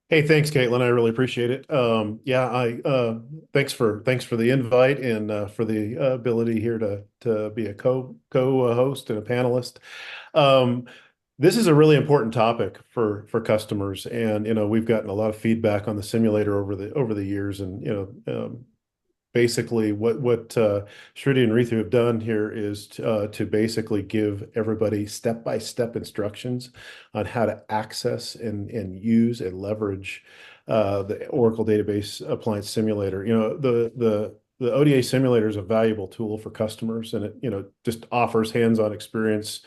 Hey, thanks, Caitlin. I really appreciate it. Yeah, I thanks for the invite and for the ability here to be a co-host and a panelist. Um, this is a really important topic for customers, and we've gotten a lot of feedback on the simulator over the years, and basically what Shruti and Ritu have done here is to basically give everybody step-by-step instructions on how to access and use and leverage the Oracle Database Appliance Simulator. The ODA Simulator is a valuable tool for customers, and it just offers hands-on experience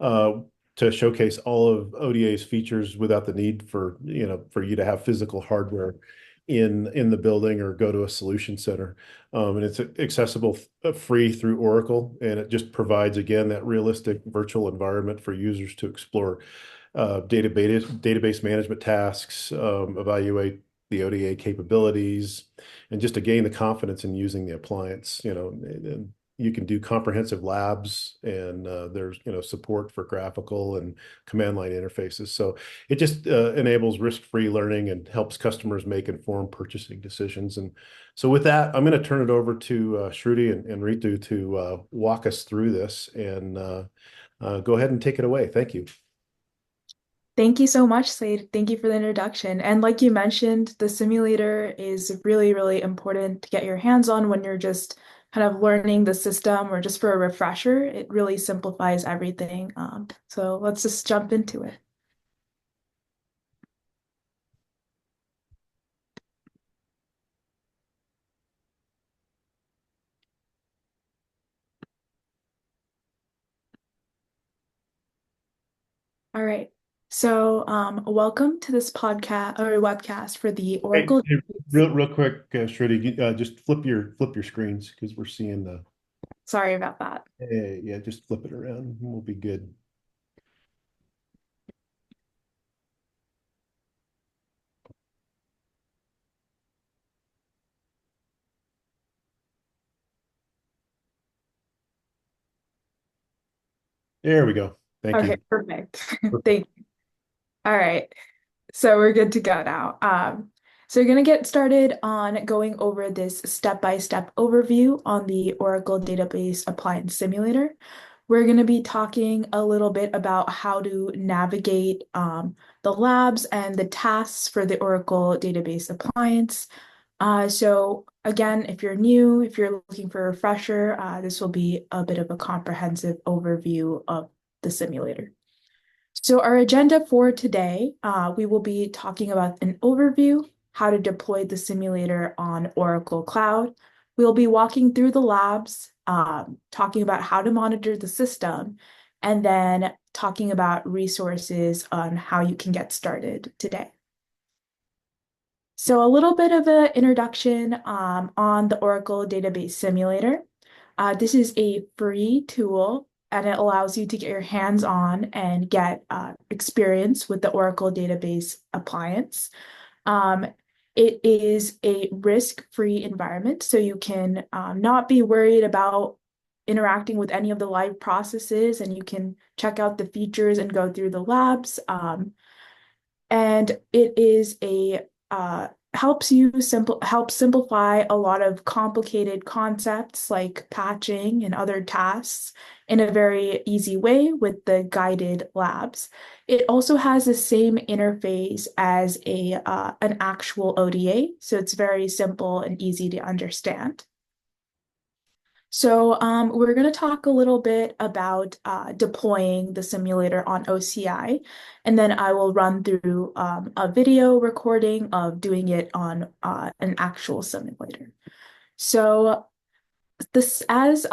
uh, to showcase all of ODA's features without the need for you to have physical hardware in the building or go to a solution center. And it's accessible free through Oracle, and it just provides, again, that realistic virtual environment for users to explore database management tasks, evaluate the ODA capabilities, and just to gain the confidence in using the appliance. And you can do comprehensive labs, and there's support for graphical and command line interfaces. So it just enables risk-free learning and helps customers make informed purchasing decisions. And so with that, I'm going to turn it over to Shruti and Ritu to walk us through this, and go ahead and take it away. Thank you. Thank you so much, Slade. Thank you for the introduction. And like you mentioned, the simulator is really, really important to get your hands on when you're just kind of learning the system or just for a refresher. It really simplifies everything. So let's just jump into it. All right. So welcome to this podcast or webcast for the Hey, Oracle. hey, real quick, Shruti, just flip your screens because we're seeing the. Sorry about that. Yeah, just flip it around. And we'll be good. There we go. Thank Okay, you. perfect. Thank you. All right. So we're good to go now. So we're going to get started on going over this step-by-step overview on the Oracle Database Appliance Simulator. We're going to be talking a little bit about how to navigate the labs and the tasks for the Oracle Database Appliance. So again, if you're new, if you're looking for a refresher, this will be a bit of a comprehensive overview of the simulator. So our agenda for today, we will be talking about an overview, how to deploy the simulator on Oracle Cloud. We'll be walking through the labs, talking about how to monitor the system, and then talking about resources on how you can get started today. So a little bit of an introduction on the Oracle Database Simulator. This is a free tool and it allows you to get your hands on and get experience with the Oracle Database Appliance. Um, it is a risk-free environment, so you can not be worried about interacting with any of the live processes, and you can check out the features and go through the labs. And it is a helps simplify a lot of complicated concepts like patching and other tasks in a very easy way with the guided labs. It also has the same interface as a an actual ODA, so it's very simple and easy to understand. So we're going to talk a little bit about deploying the simulator on OCI, and then I will run through a video recording of doing it on an actual simulator. So this as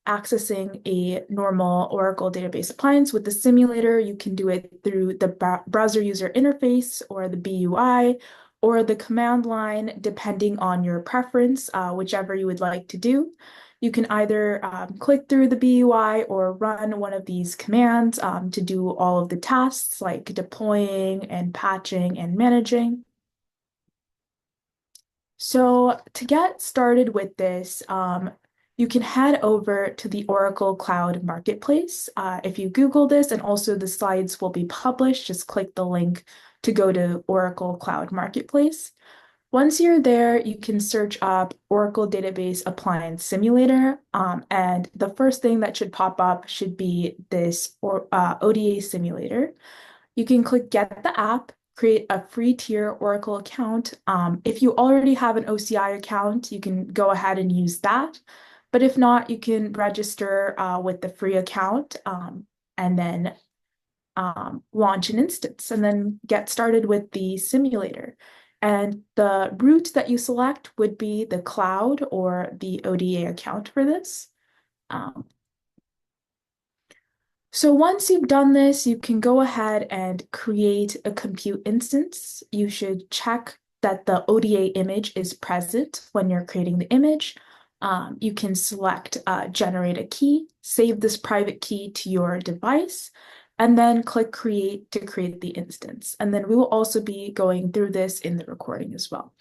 accessing a normal Oracle database appliance with the simulator, you can do it through the browser user interface or the BUI or the command line, depending on your preference, whichever you would like to do. You can either click through the BUI or run one of these commands to do all of the tasks like deploying and patching and managing. So to get started with this, you can head over to the Oracle Cloud Marketplace. If you Google this, and also the slides will be published, just click the link to go to Oracle Cloud Marketplace. Once you're there, you can search up Oracle Database Appliance Simulator, and the first thing that should pop up should be this ODA Simulator. You can click Get the App, create a free tier Oracle account. If you already have an OCI account, you can go ahead and use that. But if not, you can register with the free account and then launch an instance and then get started with the simulator. And the route that you select would be the cloud or the ODA account for this. Um, so once you've done this, you can go ahead and create a compute instance. You should check that the ODA image is present when you're creating the image. You can select generate a key, save this private key to your device, and then click create to create the instance. And then we will also be going through this in the recording as well.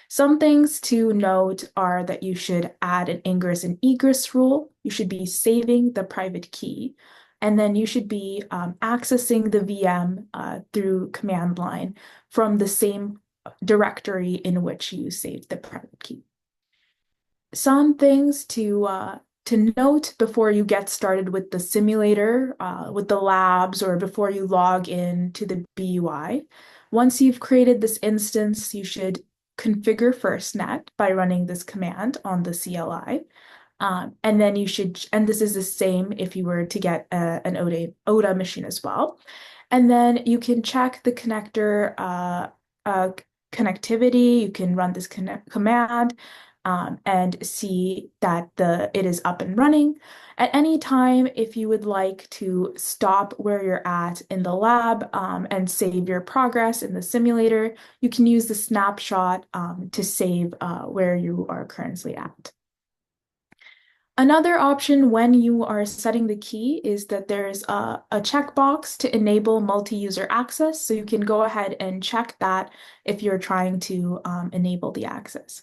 Some things to note are that you should add an ingress and egress rule. You should be saving the private key. And then you should be accessing the VM through command line from the same directory in which you saved the private key. Some things to note before you get started with the simulator, with the labs, or before you log in to the BUI. Once you've created this instance, you should configure FirstNet by running this command on the CLI. And then you should, and this is the same if you were to get an ODA machine as well. And then you can check the connector connectivity. You can run this command and see that it is up and running. At any time, if you would like to stop where you're at in the lab and save your progress in the simulator, you can use the snapshot to save where you are currently at. Another option when you are setting the key is that there's a checkbox to enable multi-user access. So you can go ahead and check that if you're trying to enable the access.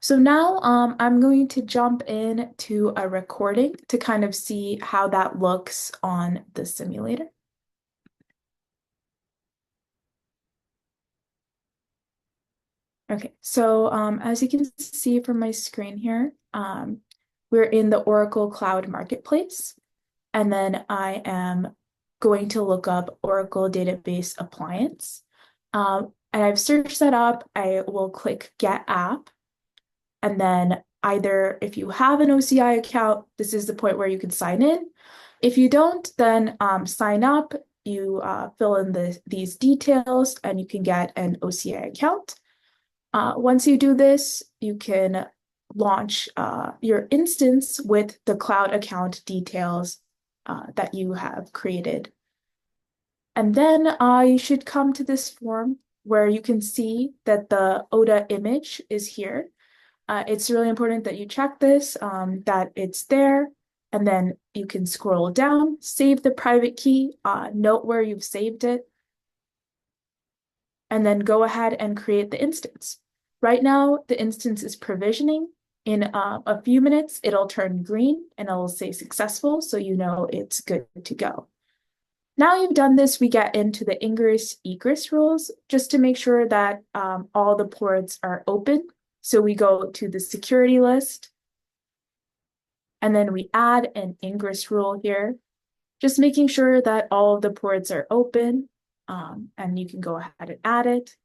So now I'm going to jump in to a recording to kind of see how that looks on the simulator. Okay, so as you can see from my screen here, we're in the Oracle Cloud Marketplace, and then I am going to look up Oracle Database Appliance. And I've searched that up. I will click Get App, and then either if you have an OCI account, this is the point where you can sign in. If you don't, then sign up. You fill in these details, and you can get an OCI account. Once you do this, you can launch your instance with the cloud account details that you have created. And then you should come to this form where you can see that the ODA image is here. It's really important that you check this, that it's there, and then you can scroll down, save the private key, note where you've saved it, and then go ahead and create the instance. Right now, the instance is provisioning. In a few minutes, it'll turn green and it'll say successful, so you know it's good to go. Now you've done this, we get into the ingress egress rules just to make sure that all the ports are open. So we go to the security list, and then we add an ingress rule here, just making sure that all of the ports are open, and you can go ahead and add it.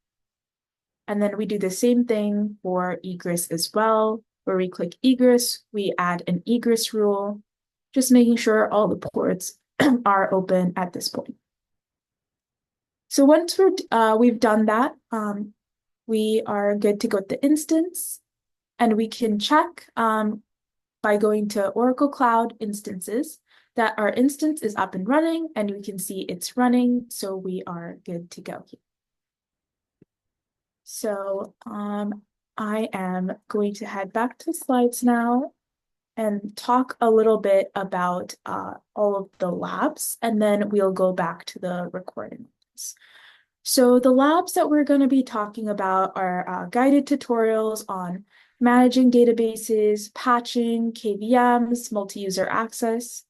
And then we do the same thing for egress as well, where we click egress, we add an egress rule, just making sure all the ports are open at this point. So once we've done that, we are good to go with the instance, and we can check by going to Oracle Cloud Instances that our instance is up and running, and we can see it's running, so we are good to go here. So I am going to head back to slides now and talk a little bit about all of the labs, and then we'll go back to the recording. So the labs that we're going to be talking about are guided tutorials on managing databases, patching, KVMs, multi-user access.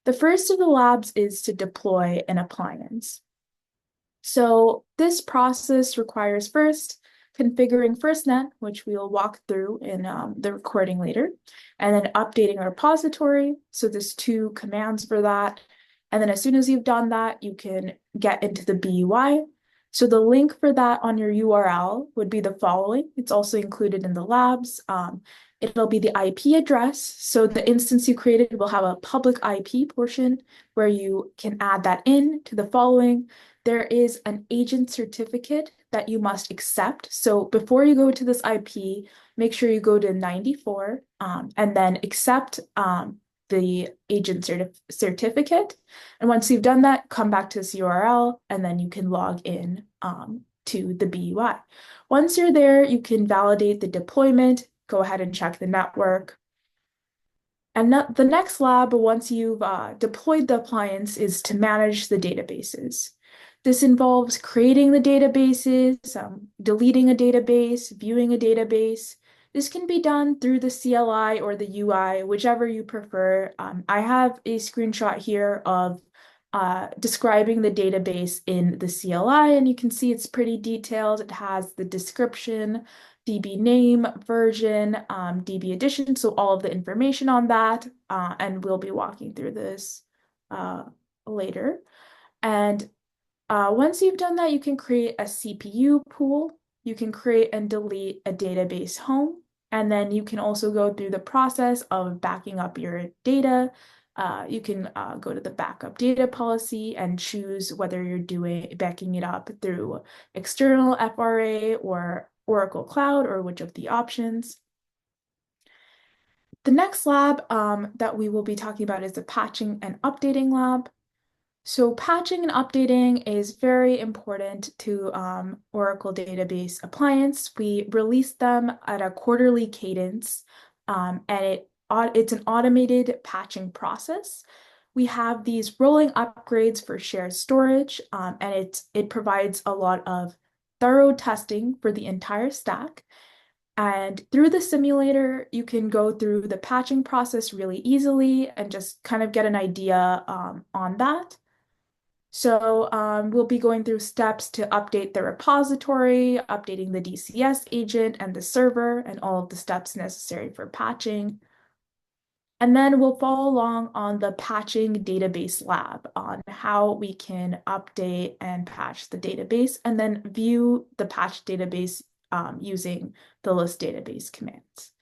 The first of the labs is to deploy an appliance. So this process requires first configuring FirstNet, which we'll walk through in the recording later, and then updating a repository. So there's two commands for that. And then as soon as you've done that, you can get into the BUI. So the link for that on your URL would be the following. It's also included in the labs. It'll be the IP address. So the instance you created will have a public IP portion where you can add that in to the following. There is an agent certificate that you must accept. So before you go to this IP, make sure you go to 94 and then accept the agent certificate. And once you've done that, come back to this URL and then you can log in to the BUI. Once you're there, you can validate the deployment, go ahead and check the network. And the next lab, once you've deployed the appliance, is to manage the databases. This involves creating the databases, deleting a database, viewing a database. This can be done through the CLI or the UI, whichever you prefer. I have a screenshot here of describing the database in the CLI, and you can see it's pretty detailed. It has the description, DB name, version, DB edition, so all of the information on that, and we'll be walking through this later. And once you've done that, you can create a CPU pool. You can create and delete a database home. And then you can also go through the process of backing up your data. You can go to the backup data policy and choose whether you're backing it up through external FRA or Oracle Cloud or which of the options. The next lab that we will be talking about is the patching and updating lab. So patching and updating is very important to Oracle Database Appliance. We release them at a quarterly cadence, and it's an automated patching process. We have these rolling upgrades for shared storage, and it provides a lot of thorough testing for the entire stack. And through the simulator, you can go through the patching process really easily and just kind of get an idea on that. So we'll be going through steps to update the repository, updating the DCS agent and the server, and all of the steps necessary for patching. And then we'll follow along on the patching database lab on how we can update and patch the database, and then view the patch database using the list database commands.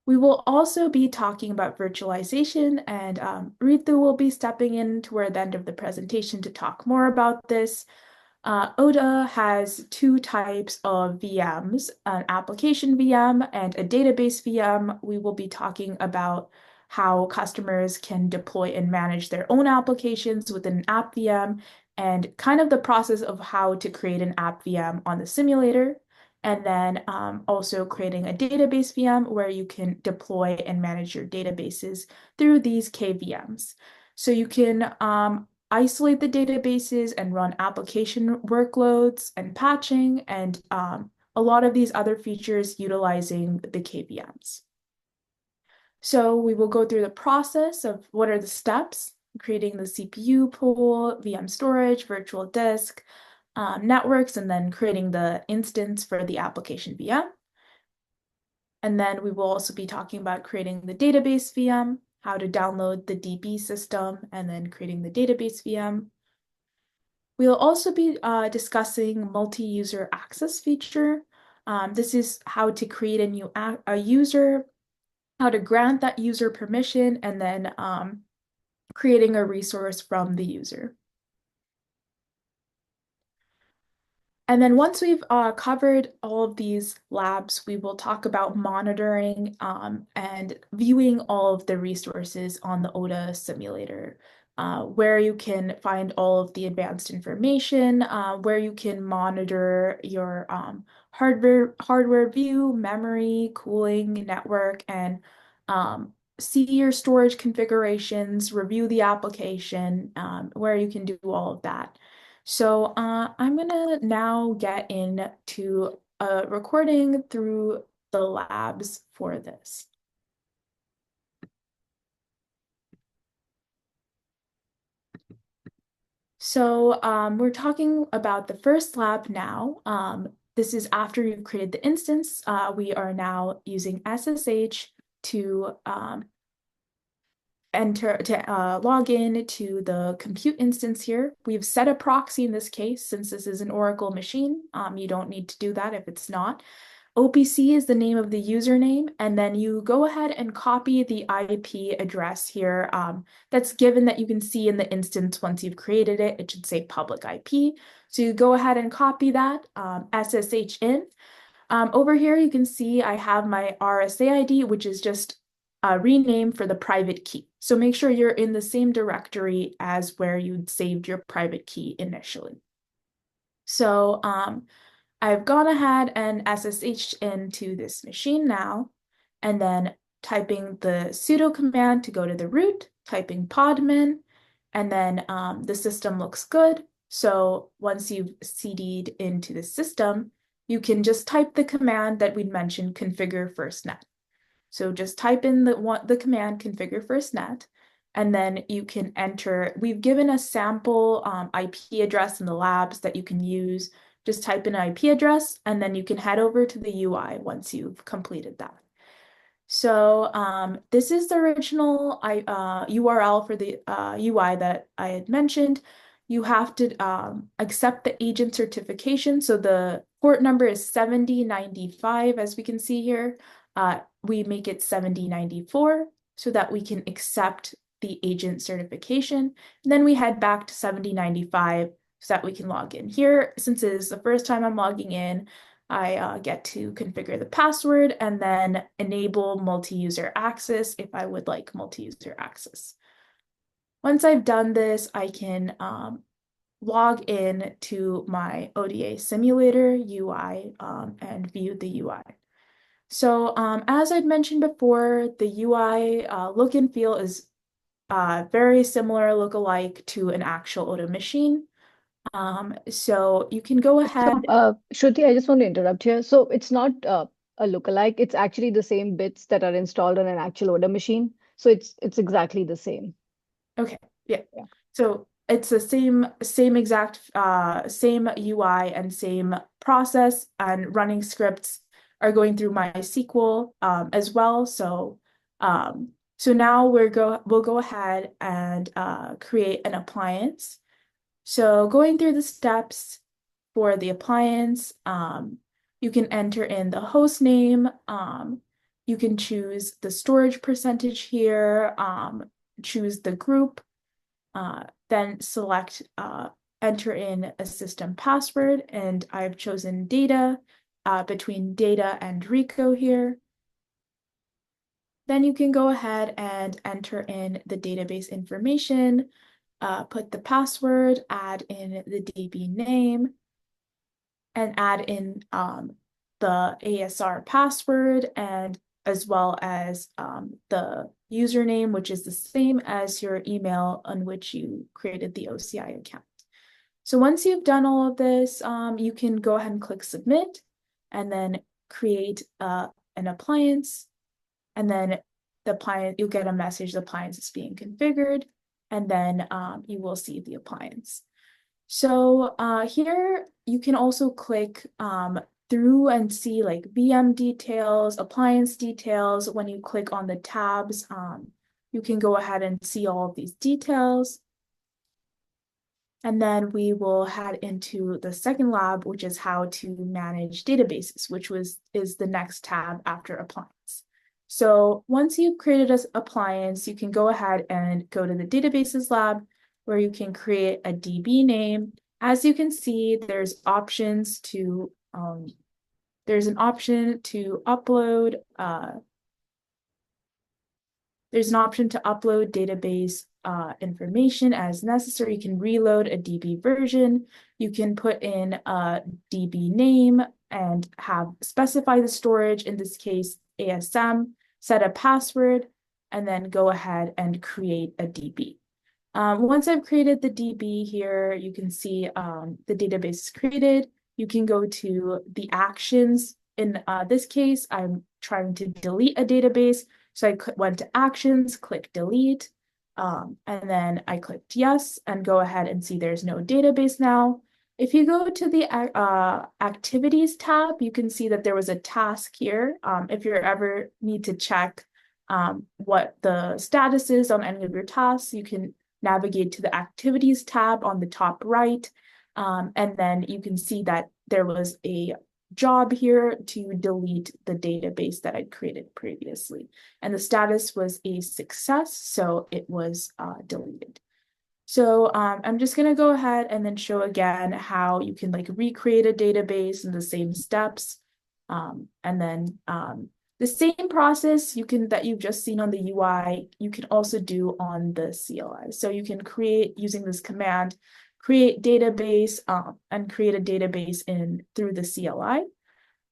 We will also be talking about virtualization, and Ritu will be stepping in toward the end of the presentation to talk more about this. ODA has two types of VMs, an application VM and a database VM. We will be talking about how customers can deploy and manage their own applications within an app VM and kind of the process of how to create an app VM on the simulator. And then also creating a database VM where you can deploy and manage your databases through these KVMs. So you can isolate the databases and run application workloads and patching and a lot of these other features utilizing the KVMs. So we will go through the process of what are the steps, creating the CPU pool, VM storage, virtual disk, networks, and then creating the instance for the application VM. And then we will also be talking about creating the database VM, how to download the DB system, and then creating the database VM. We'll also be discussing multi-user access feature. This is how to create a new user, how to grant that user permission, and then creating a resource from the user. And then once we've covered all of these labs, we will talk about monitoring and viewing all of the resources on the ODA simulator, where you can find all of the advanced information, where you can monitor your hardware view, memory, cooling, network, and see your storage configurations, review the application, where you can do all of that. So I'm gonna now get into a recording through the labs for this. So we're talking about the first lab now. This is after you've created the instance. We are now using SSH to log in to the compute instance here. We've set a proxy in this case, since this is an Oracle machine. You don't need to do that if it's not. OPC is the name of the username, and then you go ahead and copy the IP address here that's given that you can see in the instance once you've created it. It should say public IP. So you go ahead and copy that, SSH in. Over here, you can see I have my RSA ID, which is just a rename for the private key. So make sure you're in the same directory as where you'd saved your private key initially. So I've gone ahead and SSH'd into this machine now, and then typing the sudo command to go to the root, typing podmin, and then the system looks good. So once you've CD'd into the system, you can just type the command that we'd mentioned, configure firstnet. So just type in the command configure firstnet, and then you can enter. We've given a sample IP address in the labs that you can use. Just type in an IP address, and then you can head over to the UI once you've completed that. So this is the original URL for the UI that I had mentioned. You have to accept the agent certification. So the port number is 7095, as we can see here. We make it 7094 so that we can accept the agent certification. And then we head back to 7095 so that we can log in. Here, since it is the first time I'm logging in, I get to configure the password and then enable multi-user access if I would like multi-user access. Once I've done this, I can log in to my ODA Simulator UI and view the UI. So as I'd mentioned before, the UI look and feel is very similar, look-alike to an actual ODA machine. So you can go ahead. So, Shruti, I just want to interrupt here. So it's not a lookalike. It's actually the same bits that are installed on an actual ODA machine. So it's exactly the same. Okay, yeah. Yeah. So it's the same exact same UI and same process, and running scripts are going through MySQL as well. So so now we'll go ahead and create an appliance. So going through the steps for the appliance, you can enter in the host name. You can choose the storage percentage here, choose the group, then select enter in a system password, and I've chosen data between data and Rico here. Then you can go ahead and enter in the database information, put the password, add in the DB name, and add in the ASR password, and as well as the username, which is the same as your email on which you created the OCI account. So once you've done all of this, you can go ahead and click submit, and then create an appliance, and then the appliance, you'll get a message, the appliance is being configured, and then you will see the appliance. So here you can also click through and see like VM details, appliance details. When you click on the tabs, you can go ahead and see all of these details. And then we will head into the second lab, which is how to manage databases, which is the next tab after appliance. So once you've created an appliance, you can go ahead and go to the databases lab, where you can create a DB name. As you can see, there's options to there's an option to upload database information as necessary. You can reload a DB version. You can put in a DB name and specify the storage, in this case ASM, set a password, and then go ahead and create a DB. Once I've created the DB here, you can see the database is created. You can go to the actions in this case, I'm trying to delete a database. So I went to Actions, click Delete, and then I clicked Yes, and go ahead and see there's no database now. If you go to the Activities tab, you can see that there was a task here. If you ever need to check what the status is on any of your tasks, you can navigate to the Activities tab on the top right, and then you can see that there was a job here to delete the database that I'd created previously. And the status was a success, so it was deleted. So I'm just going to go ahead and then show again how you can like recreate a database in the same steps. And then the same process that you've just seen on the UI, you can also do on the CLI. So you can create using this command, create database and create a database through the CLI.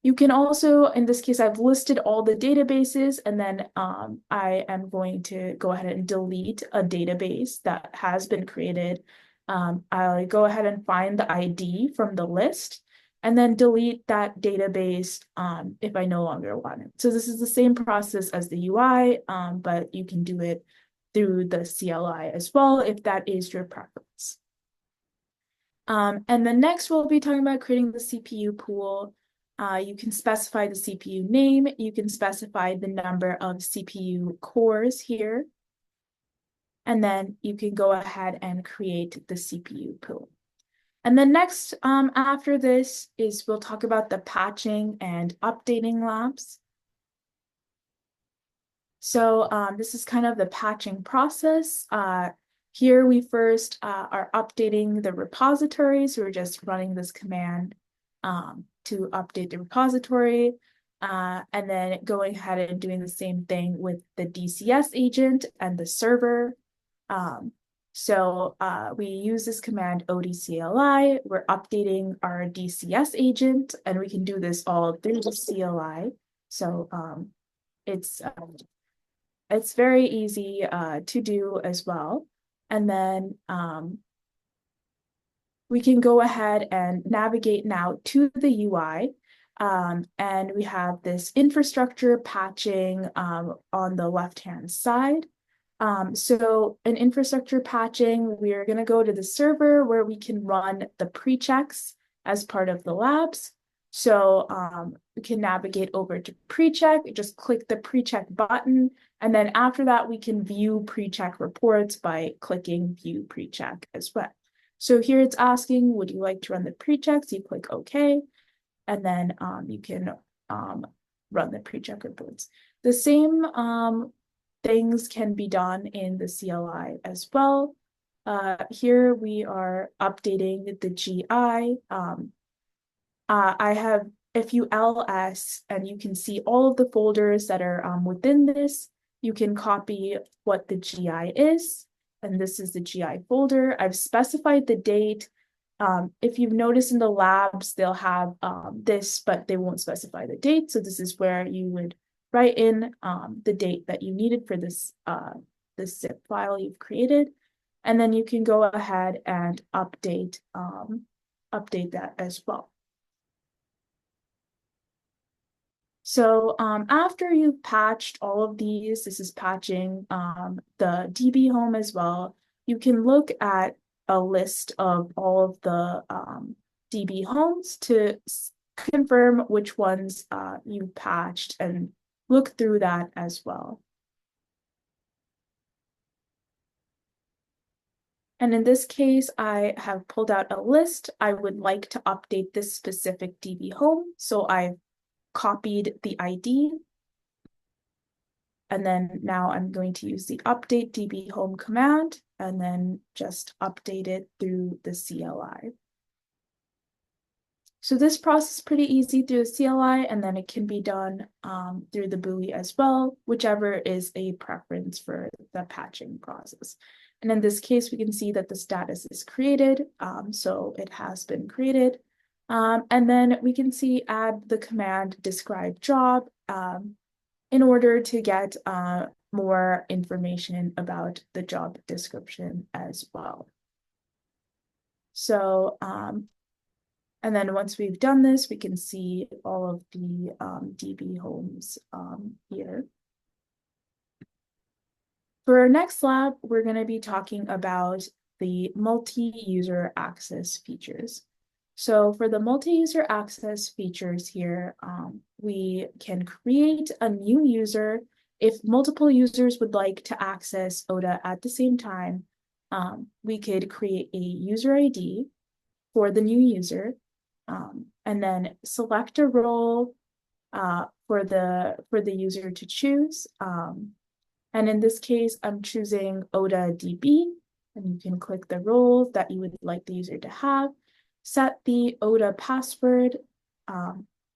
You can also, in this case, I've listed all the databases, and then I am going to go ahead and delete a database that has been created. I'll go ahead and find the ID from the list, and then delete that database if I no longer want it. So this is the same process as the UI, but you can do it through the CLI as well if that is your preference. And then next we'll be talking about creating the CPU pool. You can specify the CPU name. You can specify the number of CPU cores here. And then you can go ahead and create the CPU pool. And then next, after this is we'll talk about the patching and updating labs. So this is kind of the patching process. Here we first are updating the repositories. We're just running this command to update the repository, and then going ahead and doing the same thing with the DCS agent and the server. So we use this command ODCLI. We're updating our DCS agent, and we can do this all through the CLI. So it's very easy to do as well. And then we can go ahead and navigate now to the UI. And we have this infrastructure patching on the left-hand side. So in infrastructure patching, we're going to go to the server where we can run the pre-checks as part of the labs. So we can navigate over to pre-check, just click the pre-check button. And then after that, we can view pre-check reports by clicking view pre-check as well. So here it's asking, would you like to run the pre-checks? You click OK, and then you can run the pre-check reports. The same things can be done in the CLI as well. Here we are updating the GI. I have a few LS, and you can see all of the folders that are within this. You can copy what the GI is, and this is the GI folder. I've specified the date. If you've noticed in the labs, they'll have this, but they won't specify the date. So this is where you would write in the date that you needed for this zip file you've created. And then you can go ahead and update that as well. So after you've patched all of these, this is patching the DB home as well. You can look at a list of all of the DB homes to confirm which ones you patched and look through that as well. And in this case, I have pulled out a list. I would like to update this specific DB home. So I've copied the ID. And then now I'm going to use the update DB home command and then just update it through the CLI. So this process is pretty easy through the CLI, and then it can be done through the buoy as well, whichever is a preference for the patching process. And in this case, we can see that the status is created. So it has been created. And then we can see add the command describe job in order to get more information about the job description as well. So And then once we've done this, we can see all of the DB homes here. For our next lab, we're going to be talking about the multi-user access features. So for the multi-user access features here, we can create a new user. If multiple users would like to access ODA at the same time, we could create a user ID for the new user, and then select a role for the user to choose. And in this case, I'm choosing ODA DB, and you can click the role that you would like the user to have, set the ODA password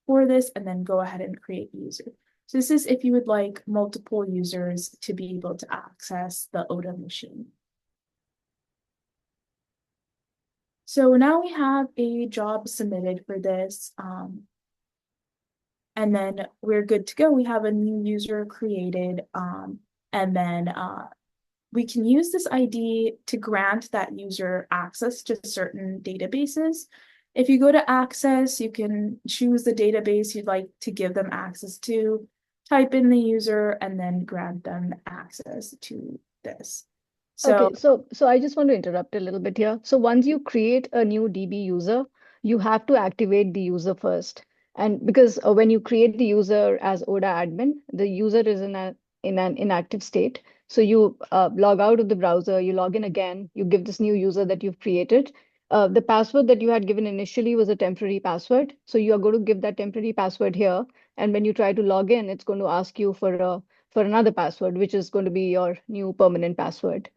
for this, and then go ahead and create user. So this is if you would like multiple users to be able to access the ODA machine. So now we have a job submitted for this. And then we're good to go. We have a new user created. And then we can use this ID to grant that user access to certain databases. If you go to access, you can choose the database you'd like to give them access to, type in the user, and then grant them access to this. Okay, so I just want to interrupt a little bit here. So once you create a new DB user, you have to activate the user first. And because when you create the user as ODA admin, the user is in an inactive state. So you log out of the browser, you log in again, you give this new user that you've created. The password that you had given initially was a temporary password. So you are going to give that temporary password here. And when you try to log in, it's going to ask you for another password, which is going to be your new permanent password.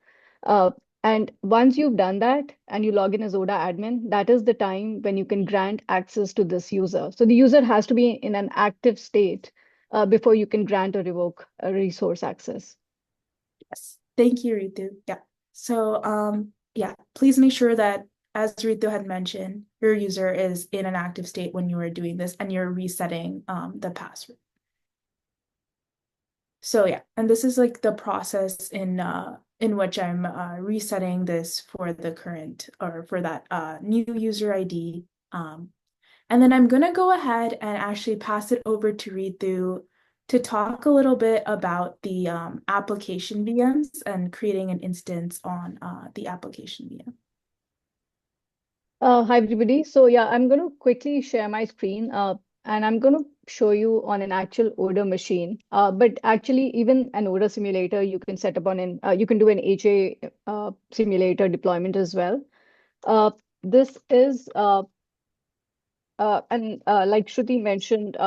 Uh, and once you've done that and you log in as ODA admin, that is the time when you can grant access to this user. So the user has to be in an active state before you can grant or revoke a resource access. Yes, thank you, Ritu. Yeah. So yeah, please make sure that, as Ritu had mentioned, your user is in an active state when you are doing this and you're resetting the password. So yeah, and this is like the process in which I'm resetting this for the current or for that new user ID. And then I'm gonna go ahead and actually pass it over to Ritu to talk a little bit about the application VMs and creating an instance on the application VM. Hi, everybody. So yeah, I'm going to quickly share my screen and I'm going to show you on an actual ODA machine. But actually, even an ODA simulator, you can set up on you can do an HA simulator deployment as well. This is and like Shruti mentioned,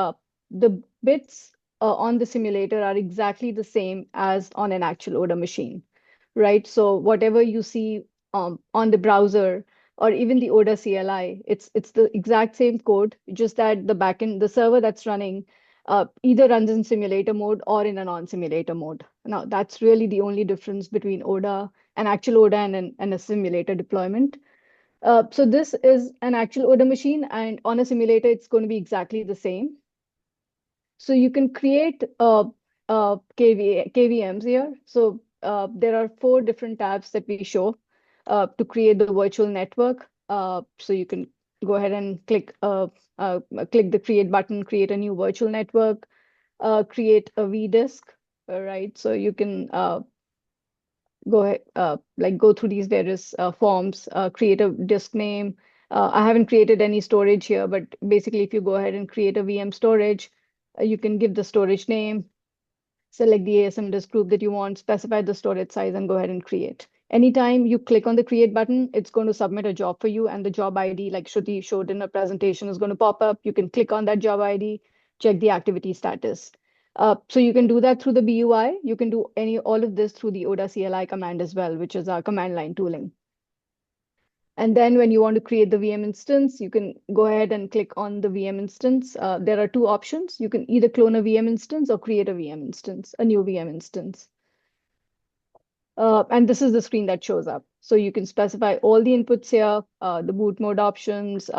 the bits on the simulator are exactly the same as on an actual ODA machine, right? So whatever you see on the browser or even the ODA CLI, it's the exact same code, just that the backend, the server that's running, either runs in simulator mode or in a non-simulator mode. Now, that's really the only difference between ODA, an actual ODA and a simulator deployment. So this is an actual ODA machine, and on a simulator, it's going to be exactly the same. So you can create KVMs here. So there are 4 different tabs that we show to create the virtual network. So you can go ahead and click the create button, create a new virtual network, create a vdisk, right? So you can go ahead, go through these various forms, create a disk name. I haven't created any storage here, but basically if you go ahead and create a VM storage, you can give the storage name, select the ASM disk group that you want, specify the storage size, and go ahead and create. Anytime you click on the create button, it's going to submit a job for you, and the job ID, like Shruti showed in her presentation, is going to pop up. You can click on that job ID, check the activity status. So you can do that through the BUI. You can do all of this through the ODA CLI command as well, which is our command line tooling. And then when you want to create the VM instance, you can go ahead and click on the VM instance. There are 2 options. You can either clone a VM instance or create a VM instance, a new VM instance. And this is the screen that shows up. So you can specify all the inputs here, the boot mode options.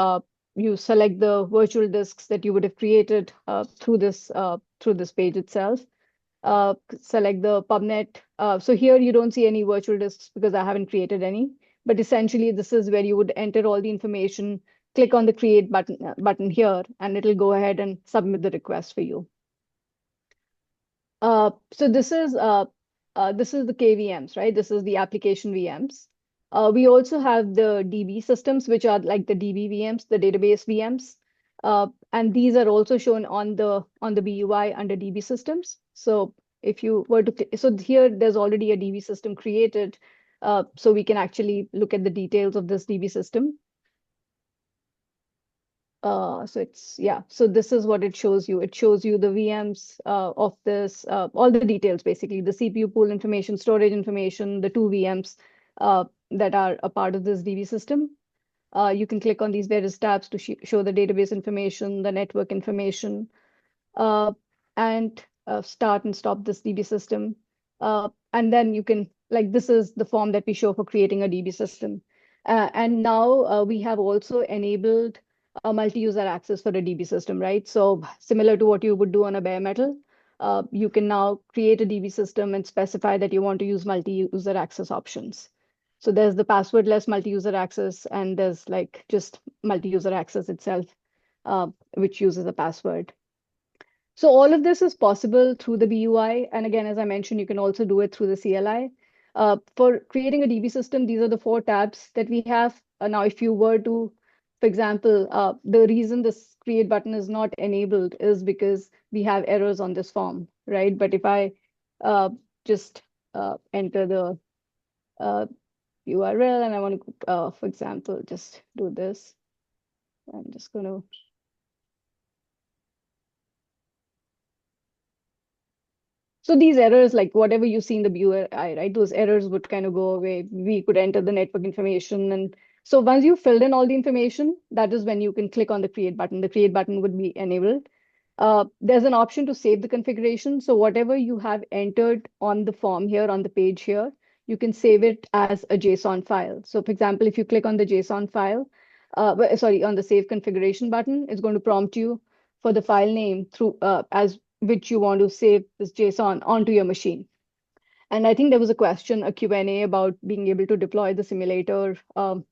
You select the virtual disks that you would have created through this page itself. Select the pubnet. So here you don't see any virtual disks because I haven't created any. But essentially, this is where you would enter all the information click on the create button here, and it'll go ahead and submit the request for you. So this is the KVMs, right? This is the application VMs. We also have the DB systems, which are like the DB VMs, the database VMs. And these are also shown on the BUI under DB systems. So if you were to, so here there's already a DB system created. So we can actually look at the details of this DB system. So this is what it shows you. It shows you the VMs of this, all the details, basically the CPU pool information, storage information, the two VMs that are a part of this DB system. You can click on these various tabs to show the database information, the network information, and start and stop this DB system. And then you can, like, this is the form that we show for creating a DB system. And now we have also enabled multi-user access for a DB system, right? So similar to what you would do on a bare metal, you can now create a DB system and specify that you want to use multi-user access options. So there's the passwordless multi-user access, and there's like just multi-user access itself, which uses a password. So all of this is possible through the BUI. And again, as I mentioned, you can also do it through the CLI. For creating a DB system, these are the 4 tabs that we have. Now, if you were to, for example, the reason this create button is not enabled is because we have errors on this form, right? But if I just enter the URL and I want to, for example, just do this, I'm just going to. So these errors, like whatever you see in the BUI, right, those errors would kind of go away. We could enter the network information. And so once you filled in all the information, that is when you can click on the create button. The create button would be enabled. There's an option to save the configuration. So whatever you have entered on the form here, on the page here, you can save it as a JSON file. So for example, if you click on the JSON file, on the save configuration button, it's going to prompt you for the file name through as which you want to save this JSON onto your machine. And I think there was a question, a Q&A about being able to deploy the simulator on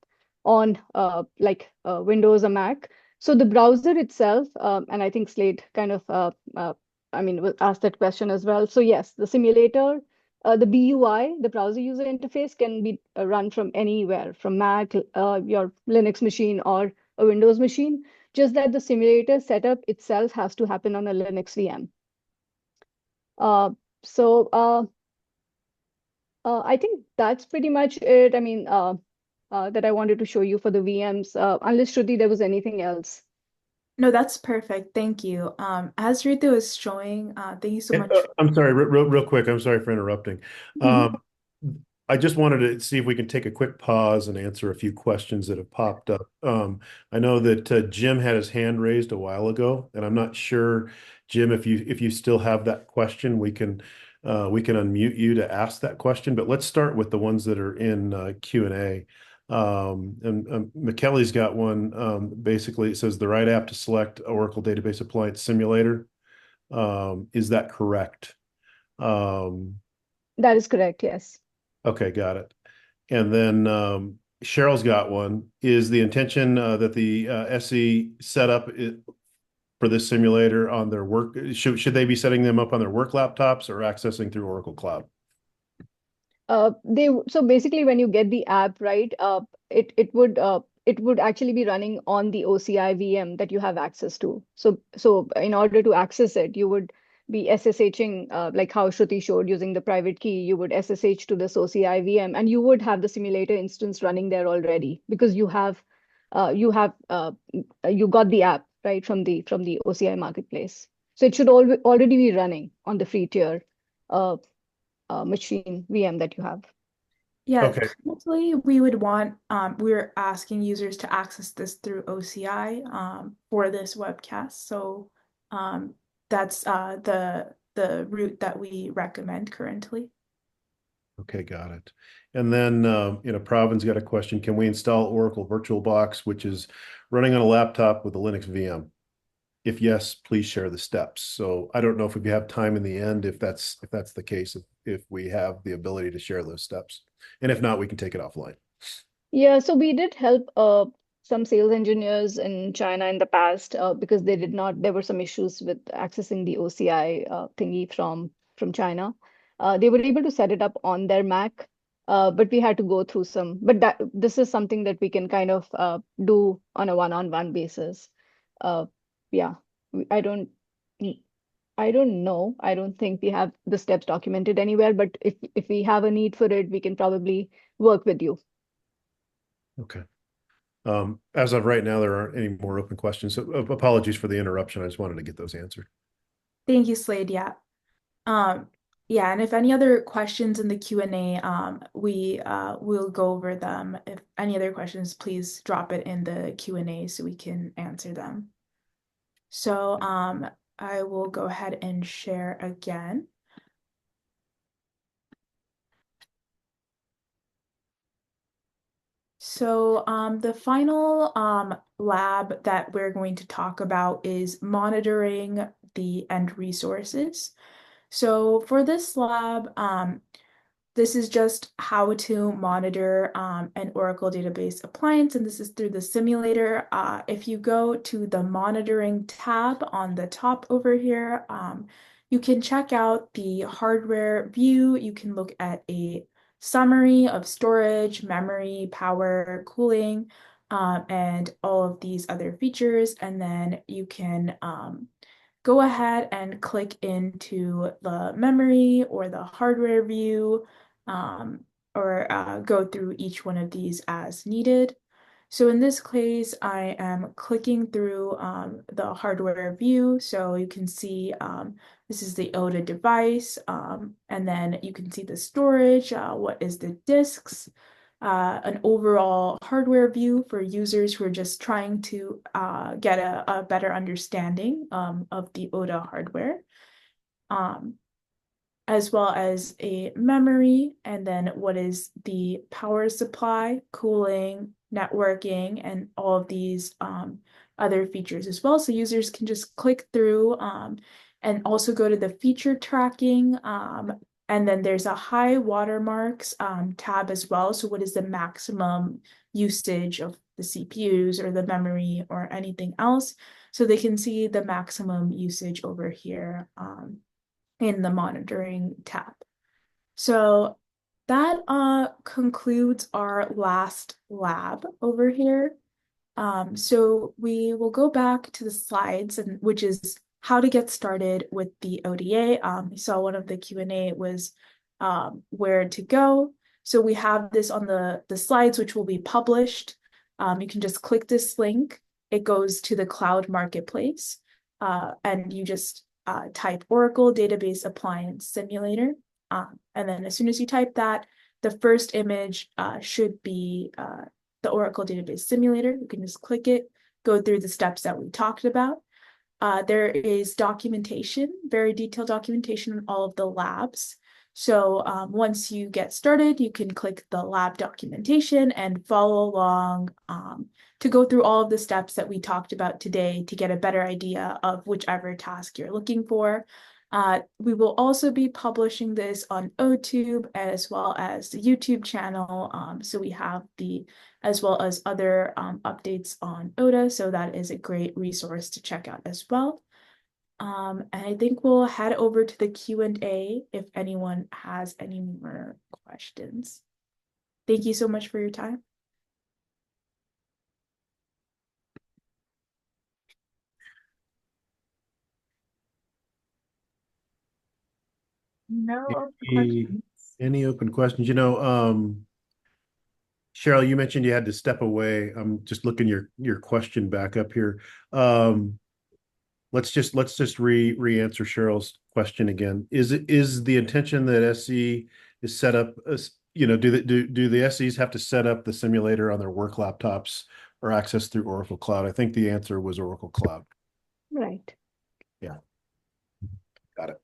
Windows or Mac. So the browser itself, and I think Slate kind of, will ask that question as well. So yes, the simulator, the BUI, the browser user interface can be run from anywhere, from Mac, your Linux machine, or a Windows machine, just that the simulator setup itself has to happen on a Linux VM. I think that's pretty much it. I mean, that I wanted to show you for the VMs. Unless Shruti, there was anything else. No, that's perfect. Thank you. As Ritu is showing, thank you so much. I'm sorry, real quick. I'm sorry for interrupting. I just wanted to see if we can take a quick pause and answer a few questions that have popped up. I know that Jim had his hand raised a while ago, and I'm not sure, Jim, if you still have that question, we can unmute you to ask that question. But let's start with the ones that are in Q&A. And McKelly's got one. Basically, it says the right app to select Oracle Database Appliance Simulator. Is that correct? That is correct, yes. Okay, got it. And then Cheryl's got one. Is the intention that the SE set up for this simulator on their work? Should they be setting them up on their work laptops or accessing through Oracle Cloud? So basically, when you get the app, right, it would actually be running on the OCI VM that you have access to. So in order to access it, you would be SSHing, like how Shruti showed using the private key. You would SSH to this OCI VM, and you would have the simulator instance running there already because you got the app right from the OCI marketplace. So it should already be running on the free tier machine VM that you have. Yeah, Okay. currently we would want, we're asking users to access this through OCI for this webcast. So that's the route that we recommend currently. Okay, got it. And then, Provin's got a question. Can we install Oracle VirtualBox, which is running on a laptop with a Linux VM? If yes, please share the steps. So I don't know if we have time in the end, if that's the case, if we have the ability to share those steps. And if not, we can take it offline. Yeah, so we did help some sales engineers in China in the past because there were some issues with accessing the OCI thingy from China. They were able to set it up on their Mac, but we had to go through this is something that we can kind of do on a one-on-one basis. Uh, yeah, I don't, I don't know. I don't think we have the steps documented anywhere, but if we have a need for it, we can probably work with you. Okay. As of right now, there aren't any more open questions. So apologies for the interruption. I just wanted to get those answered. Thank you, Slade. Yeah. Um, yeah, and if any other questions in the Q&A, we will go over them. If any other questions, please drop it in the Q&A so we can answer them. So I will go ahead and share again. So the final lab that we're going to talk about is monitoring the end resources. So for this lab, this is just how to monitor an Oracle Database Appliance, and this is through the simulator. If you go to the monitoring tab on the top over here, you can check out the hardware view. You can look at a summary of storage, memory, power, cooling, and all of these other features. And then you can go ahead and click into the memory or the hardware view, or go through each one of these as needed. So in this case, I am clicking through the hardware view. So you can see this is the ODA device, and then you can see the storage, what is the disks, an overall hardware view for users who are just trying to get a better understanding of the ODA hardware. As well as a memory, and then what is the power supply, cooling, networking, and all of these other features as well. So users can just click through and also go to the feature tracking. And then there's a high watermarks tab as well. So what is the maximum usage of the CPUs or the memory or anything else? So they can see the maximum usage over here in the monitoring tab. So that concludes our last lab over here. So we will go back to the slides, and which is how to get started with the ODA. You saw one of the Q&A was where to go. So we have this on the slides, which will be published. You can just click this link. It goes to the cloud marketplace, and you just type Oracle Database Appliance Simulator. And then as soon as you type that, the first image should be the Oracle Database Simulator. You can just click it, go through the steps that we talked about. There is documentation, very detailed documentation on all of the labs. So once you get started, you can click the lab documentation and follow along to go through all of the steps that we talked about today to get a better idea of whichever task you're looking for. We will also be publishing this on OTube as well as the YouTube channel. So we have as well as other updates on ODA. So that is a great resource to check out as well. And I think we'll head over to the Q&A if anyone has any more questions. Thank you so much for your time. No open questions. Any open questions? Cheryl, you mentioned you had to step away. I'm just looking your question back up here. Let's just re-answer Cheryl's question again. Is the intention that SE is set up as, do the SEs have to set up the simulator on their work laptops or access through Oracle Cloud? I think the answer was Oracle Cloud. Right. Yeah. Got it.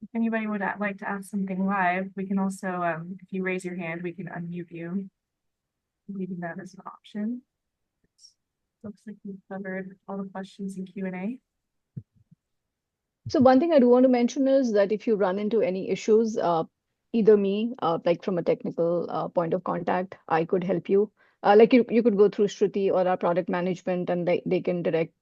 If anybody would like to ask something live, we can also, if you raise your hand, we can unmute you, leaving that as an option. Looks like we've covered all the questions in Q&A. So one thing I do want to mention is that if you run into any issues, either me, like from a technical point of contact, I could help you. Like you could go through Shruti or our product management, and they can direct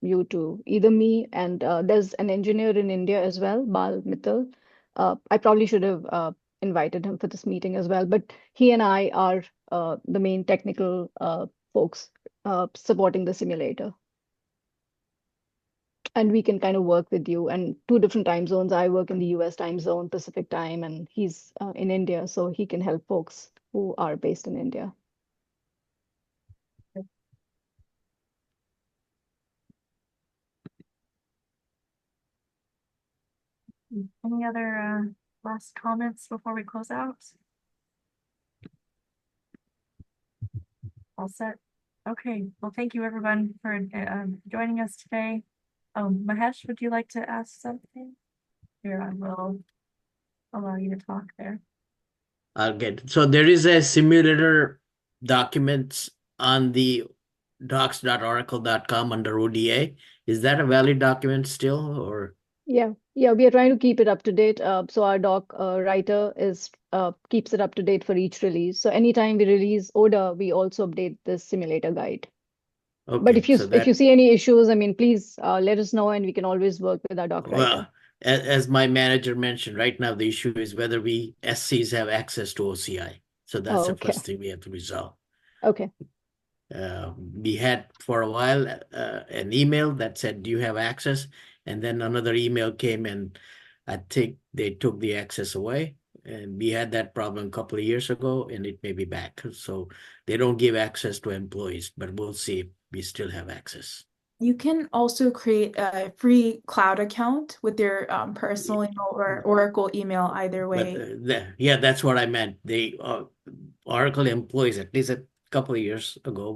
you to either me, and there's an engineer in India as well, Bal Mittal. I probably should have invited him for this meeting as well, but he and I are the main technical folks supporting the simulator. And we can kind of work with you. And two different time zones. I work in the US time zone, Pacific time, and he's in India, so he can help folks who are based in India. Any other last comments before we close out? All set? Okay, well, thank you everyone for joining us today. Mahesh, would you like to ask something? Here, I will allow you to talk there. So there is a simulator documents on the docs.oracle.com under ODA. Is that a valid document still, or? Yeah, we are trying to keep it up to date. So our doc writer is keeps it up to date for each release. So anytime we release ODA, we also update the simulator guide. But Okay, if you so if you see any issues, I mean, please let us know, and we can always work with our doc writer. well, as my manager mentioned, right now the issue is whether we SCs have access to OCI. So that's the Okay. first thing we have to resolve. Okay. We had for a while an email that said, "Do you have access?" And then another email came, and I think they took the access away. And we had that problem a couple of years ago, and it may be back. So they don't give access to employees, but we'll see if we still have access. You can also create a free cloud account with your personal email or Oracle email, either But way. yeah, that's what I meant. They Oracle employees, at least a couple of years ago,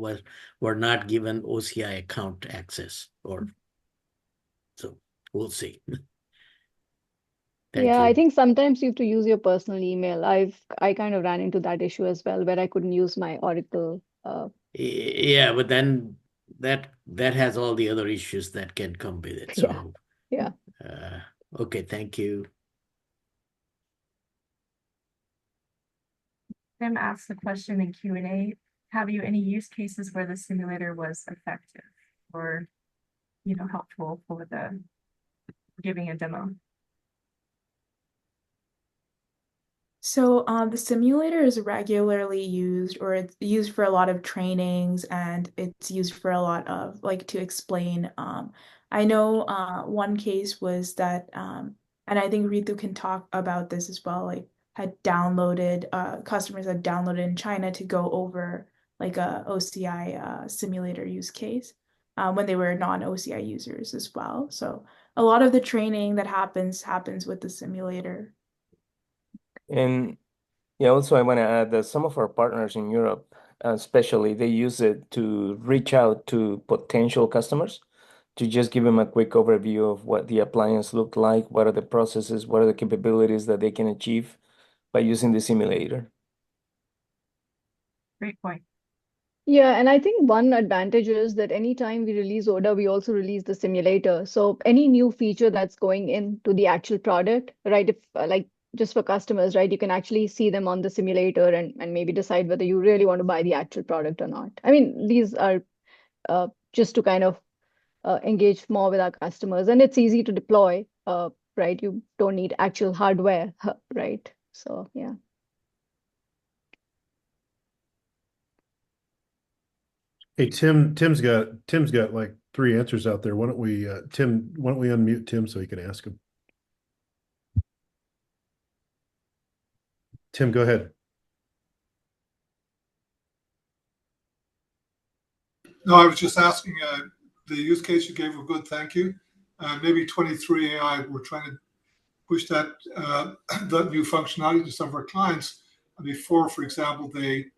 were not given OCI account access, or so we'll see. Thank Yeah, I you. think sometimes you have to use your personal email. I kind of ran into that issue as well, where I couldn't use my Oracle. Yeah, but then that has all the other issues that can come with it. Yeah. So Yeah. okay, thank you. Tim asked the question in Q&A, have you any use cases where the simulator was effective or, helpful for the giving a demo? So the simulator is regularly used, or it's used for a lot of trainings, and it's used for a lot of like to explain. I know one case was that, and I think Ritu can talk about this as well, like had downloaded, customers had downloaded in China to go over like a OCI simulator use case when they were non-OCI users as well. So a lot of the training that happens with the simulator. And yeah, also I want to add that some of our partners in Europe, especially, they use it to reach out to potential customers to just give them a quick overview of what the appliance looked like, what are the processes, what are the capabilities that they can achieve by using the simulator. Great point. Yeah, and I think one advantage is that anytime we release ODA, we also release the simulator. So any new feature that's going into the actual product, right? If like just for customers, right, you can actually see them on the simulator and maybe decide whether you really want to buy the actual product or not. I mean, these are just to kind of engage more with our customers, and it's easy to deploy, right? You don't need actual hardware, right? So yeah. Hey, Tim's got like three answers out there. Why don't we unmute Tim so he can ask him? Tim, go ahead. No, I was just asking, the use case you gave a good thank you. Maybe 23 AI, we're trying to push that that new functionality to some of our clients. And before, for example, they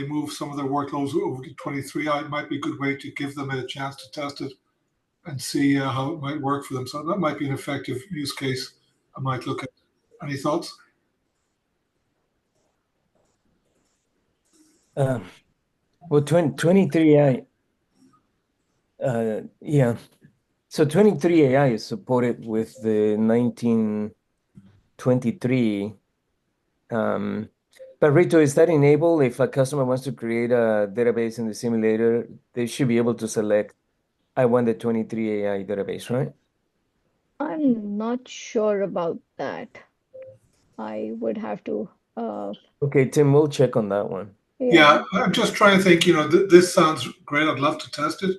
move some of their workloads over to 23 AI, it might be a good way to give them a chance to test it and see how it might work for them. So that might be an effective use case I might look at. Any thoughts? Well, 23 AI, Yeah. So 23 AI is supported with the 1923. But Rito, is that enabled if a customer wants to create a database in the simulator, they should be able to select, I want the 23 AI database, right? I'm not sure about that. I would have to, Okay, Tim, we'll check on that one. yeah. I'm just trying to think, this sounds great. I'd love to test it.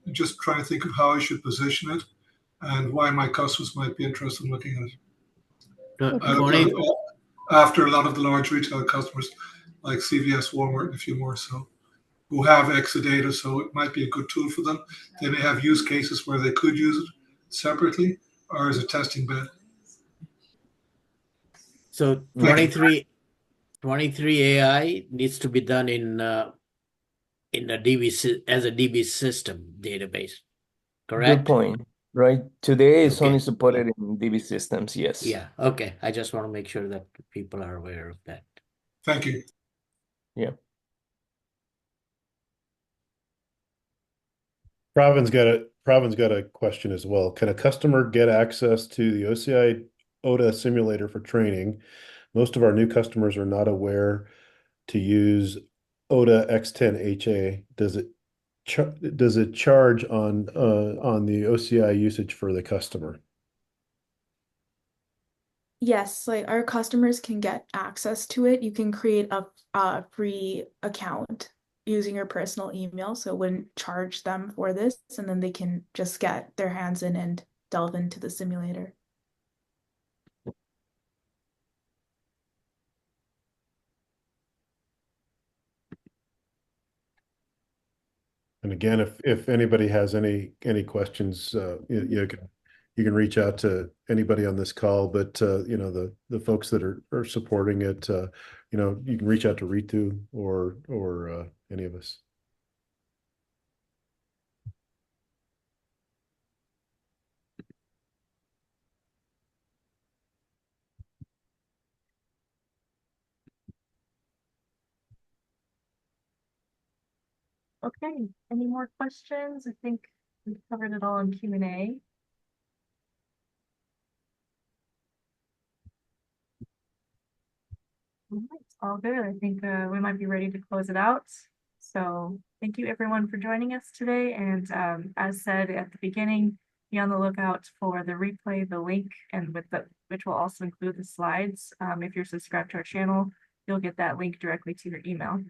I'm just trying to think of how I should position it and why my customers might be interested in looking at it. Okay. 20, After a lot of the large retail customers like CVS, Walmart, and a few more, so who have Exadata, so it might be a good tool for them. They may have use cases where they could use it separately or as a testing bed. so Thank you. 23 AI needs to be done in a DB as a DB system database, Good correct? point, right? Today it's only Okay. supported in DB systems, yes. Yeah. Okay. I just want to make sure that people are aware of that. Thank you. Yeah. Provin's got a question as well. Can a customer get access to the OCI ODA simulator for training? Most of our new customers are not aware to use ODA X10HA. Does it charge on the OCI usage for the customer? Yes, like our customers can get access to it. You can create a free account using your personal email, so it wouldn't charge them for this, and then they can just get their hands in and delve into the simulator. And again, if anybody has any questions, you can reach out to anybody on this call, but the folks that are supporting it, you can reach out to Ritu or any of us. Okay, any more questions? I think we've covered it all in Q&A. All right, all good. I think we might be ready to close it out. So thank you everyone for joining us today. And as said at the beginning, be on the lookout for the replay, the link, and which will also include the slides. If you're subscribed to our channel, you'll get that link directly to your email.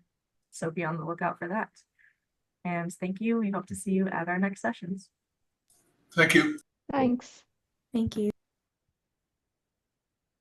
So be on the lookout for that. And thank you. We hope to see you at our next sessions. Thank you. Thanks. Thank you.